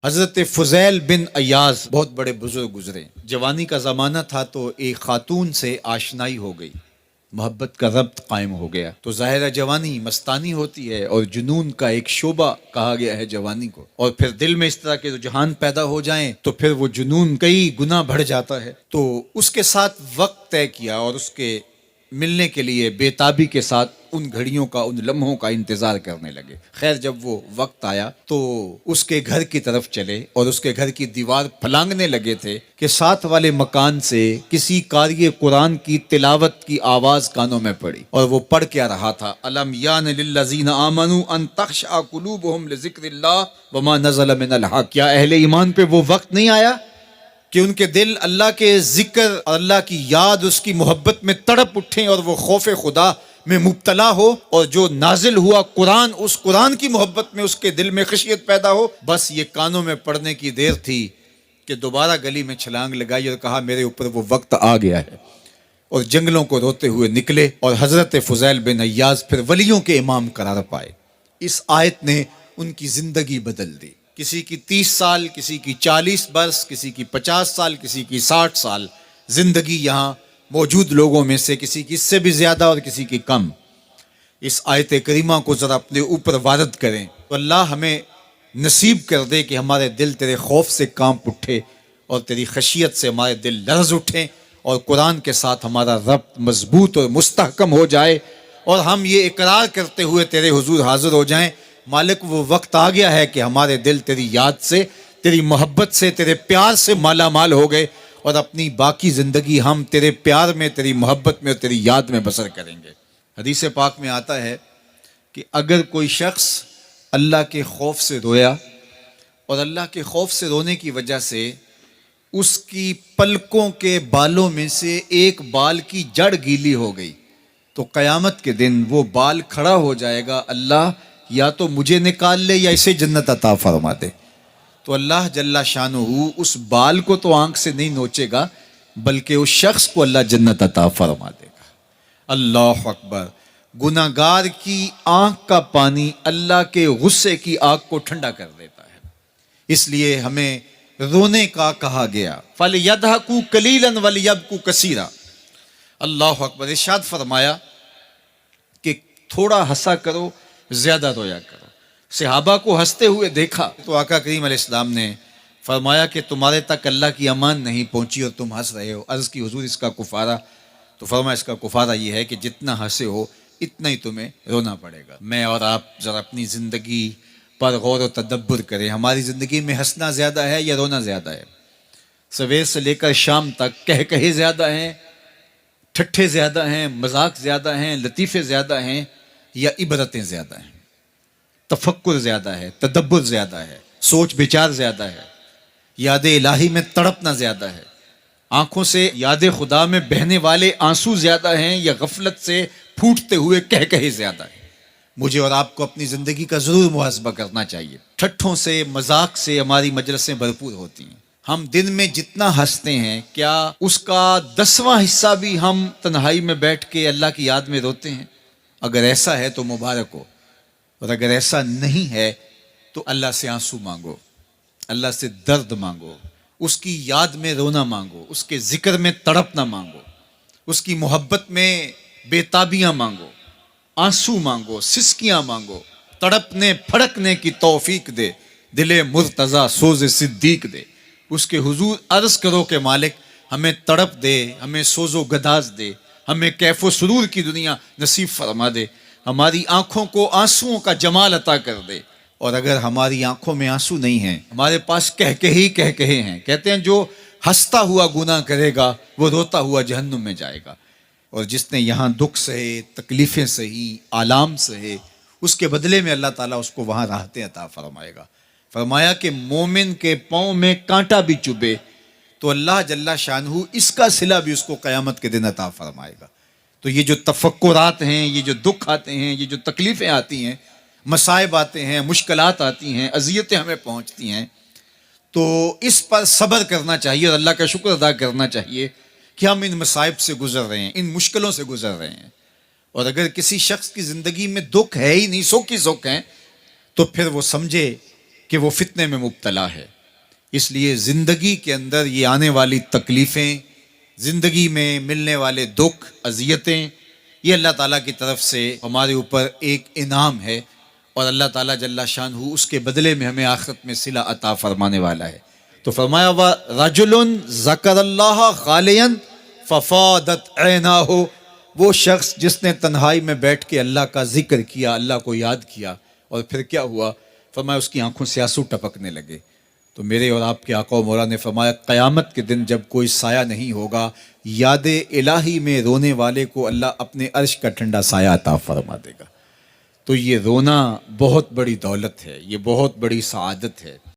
حضرت فضیل بن ایاز بہت بڑے بزرگ گزرے. جوانی کا زمانہ تھا تو ایک خاتون سے آشنائی ہو گئی، محبت کا ربط قائم ہو گیا. تو ظاہرہ جوانی مستانی ہوتی ہے اور جنون کا ایک شعبہ کہا گیا ہے جوانی کو، اور پھر دل میں اس طرح کے رجحان پیدا ہو جائیں تو پھر وہ جنون کئی گنا بڑھ جاتا ہے. تو اس کے ساتھ وقت طے کیا اور اس کے ملنے کے لیے بے تابی کے ساتھ ان گھڑیوں کا، ان لمحوں کا انتظار کرنے لگے. خیر جب وہ وقت آیا تو اس کے گھر کی طرف چلے اور اس کے گھر کی دیوار پھلانگنے لگے تھے کہ ساتھ والے مکان سے کسی قاری قرآن کی تلاوت کی آواز کانوں میں پڑی. اور وہ پڑھ کیا رہا تھا، الم یان للذین آمنوا ان تخشع قلوبهم لذکر اللہ وما نزل من الحق. کیا اہل ایمان پہ وہ وقت نہیں آیا کہ ان کے دل اللہ کے ذکر اور اللہ کی یاد، اس کی محبت میں تڑپ اٹھیں اور وہ خوف خدا میں مبتلا ہو، اور جو نازل ہوا قرآن، اس قرآن کی محبت میں اس کے دل میں خشیت پیدا ہو. بس یہ کانوں میں پڑنے کی دیر تھی کہ دوبارہ گلی میں چھلانگ لگائی اور کہا میرے اوپر وہ وقت آ گیا ہے، اور جنگلوں کو روتے ہوئے نکلے اور حضرت فضیل بن ایاز پھر ولیوں کے امام قرار پائے. اس آیت نے ان کی زندگی بدل دی. کسی کی 30 سال، کسی کی 40 برس، کسی کی 50 سال، کسی کی 60 سال زندگی یہاں موجود لوگوں میں سے کسی کی اس سے بھی زیادہ اور کسی کی کم. اس آیت کریمہ کو ذرا اپنے اوپر وارد کریں تو اللہ ہمیں نصیب کر دے کہ ہمارے دل تیرے خوف سے کانپ اٹھے اور تیری خشیت سے ہمارے دل لرز اٹھیں، اور قرآن کے ساتھ ہمارا ربط مضبوط اور مستحکم ہو جائے، اور ہم یہ اقرار کرتے ہوئے تیرے حضور حاضر ہو جائیں، مالک وہ وقت آ گیا ہے کہ ہمارے دل تیری یاد سے، تیری محبت سے، تیرے پیار سے مالا مال ہو گئے، اور اپنی باقی زندگی ہم تیرے پیار میں، تیری محبت میں اور تیری یاد میں بسر کریں گے. حدیث پاک میں آتا ہے کہ اگر کوئی شخص اللہ کے خوف سے رویا اور اللہ کے خوف سے رونے کی وجہ سے اس کی پلکوں کے بالوں میں سے ایک بال کی جڑ گیلی ہو گئی تو قیامت کے دن وہ بال کھڑا ہو جائے گا، اللہ یا تو مجھے نکال لے یا اسے جنت عطا فرما دے. تو اللہ جل شانہ اس بال کو تو آنکھ سے نہیں نوچے گا، بلکہ اس شخص کو اللہ جنت عطا فرما دے گا. اللہ اکبر. گناہ گار کی آنکھ کا پانی اللہ کے غصے کی آگ کو ٹھنڈا کر دیتا ہے. اس لیے ہمیں رونے کا کہا گیا، فَلْيَضْحَكُوا قَلِيلًا وَلْيَبْكُوا كَثِيرًا. اللہ اکبر. ارشاد فرمایا کہ تھوڑا ہنسا کرو، زیادہ رویا کرو. صحابہ کو ہنستے ہوئے دیکھا تو آقا کریم علیہ السلام نے فرمایا کہ تمہارے تک اللہ کی امان نہیں پہنچی اور تم ہنس رہے ہو. عرض کی حضور اس کا کفارہ؟ تو فرمایا اس کا کفارہ یہ ہے کہ جتنا ہنسے ہو اتنا ہی تمہیں رونا پڑے گا. میں اور آپ ذرا اپنی زندگی پر غور و تدبر کریں. ہماری زندگی میں ہنسنا زیادہ ہے یا رونا زیادہ ہے؟ سویر سے لے کر شام تک کہے زیادہ ہیں، ٹھٹھے زیادہ ہیں، مذاق زیادہ ہیں، لطیفے زیادہ ہیں، یا عبرتیں زیادہ ہیں؟ تفکر زیادہ ہے، تدبر زیادہ ہے، سوچ بچار زیادہ ہے، یاد الہی میں تڑپنا زیادہ ہے، آنکھوں سے یاد خدا میں بہنے والے آنسو زیادہ ہیں، یا غفلت سے پھوٹتے ہوئے کہے زیادہ ہیں؟ مجھے اور آپ کو اپنی زندگی کا ضرور محاسبہ کرنا چاہیے. ٹھٹھوں سے، مذاق سے ہماری مجلسیں بھرپور ہوتی ہیں. ہم دن میں جتنا ہنستے ہیں کیا اس کا 10واں حصہ بھی ہم تنہائی میں بیٹھ کے اللہ کی یاد میں روتے ہیں؟ اگر ایسا ہے تو مبارک ہو، اور اگر ایسا نہیں ہے تو اللہ سے آنسو مانگو، اللہ سے درد مانگو، اس کی یاد میں رونا مانگو، اس کے ذکر میں تڑپنا مانگو، اس کی محبت میں بے تابیاں مانگو، آنسو مانگو، سسکیاں مانگو. تڑپنے پھڑکنے کی توفیق دے، دل مرتضیٰ سوز صدیق دے. اس کے حضور عرض کرو کہ مالک ہمیں تڑپ دے، ہمیں سوز و گداز دے، ہمیں کیف و سرور کی دنیا نصیب فرما دے، ہماری آنکھوں کو آنسوؤں کا جمال عطا کر دے. اور اگر ہماری آنکھوں میں آنسو نہیں ہیں، ہمارے پاس کہے ہیں، کہتے ہیں جو ہنستا ہوا گناہ کرے گا وہ روتا ہوا جہنم میں جائے گا، اور جس نے یہاں دکھ سہے، تکلیفیں سہی، آلام سہے، اس کے بدلے میں اللہ تعالیٰ اس کو وہاں راحتیں عطا فرمائے گا. فرمایا کہ مومن کے پاؤں میں کانٹا بھی چبھے تو اللہ جل شانہ اس کا صلہ بھی اس کو قیامت کے دن عطا فرمائے گا. تو یہ جو تفکرات ہیں، یہ جو دکھ آتے ہیں، یہ جو تکلیفیں آتی ہیں، مصائب آتے ہیں، مشکلات آتی ہیں، اذیتیں ہمیں پہنچتی ہیں، تو اس پر صبر کرنا چاہیے اور اللہ کا شکر ادا کرنا چاہیے کہ ہم ان مصائب سے گزر رہے ہیں، ان مشکلوں سے گزر رہے ہیں. اور اگر کسی شخص کی زندگی میں دکھ ہے ہی نہیں، سکھ ہی سکھ ہیں، تو پھر وہ سمجھے کہ وہ فتنے میں مبتلا ہے۔ اس لیے زندگی کے اندر یہ آنے والی تکلیفیں، زندگی میں ملنے والے دکھ، اذیتیں، یہ اللہ تعالیٰ کی طرف سے ہمارے اوپر ایک انعام ہے، اور اللہ تعالیٰ جل شانہ اس کے بدلے میں ہمیں آخرت میں صلہ عطا فرمانے والا ہے۔ تو فرمایا رجل ذکر اللہ خالیا ففاضت عیناہ، وہ شخص جس نے تنہائی میں بیٹھ کے اللہ کا ذکر کیا، اللہ کو یاد کیا، اور پھر کیا ہوا؟ فرمایا اس کی آنکھوں سے آنسو ٹپکنے لگے۔ تو میرے اور آپ کے آقا و مولا نے فرمایا قیامت کے دن جب کوئی سایہ نہیں ہوگا، یاد الہی میں رونے والے کو اللہ اپنے عرش کا ٹھنڈا سایہ عطا فرما دے گا۔ تو یہ رونا بہت بڑی دولت ہے، یہ بہت بڑی سعادت ہے۔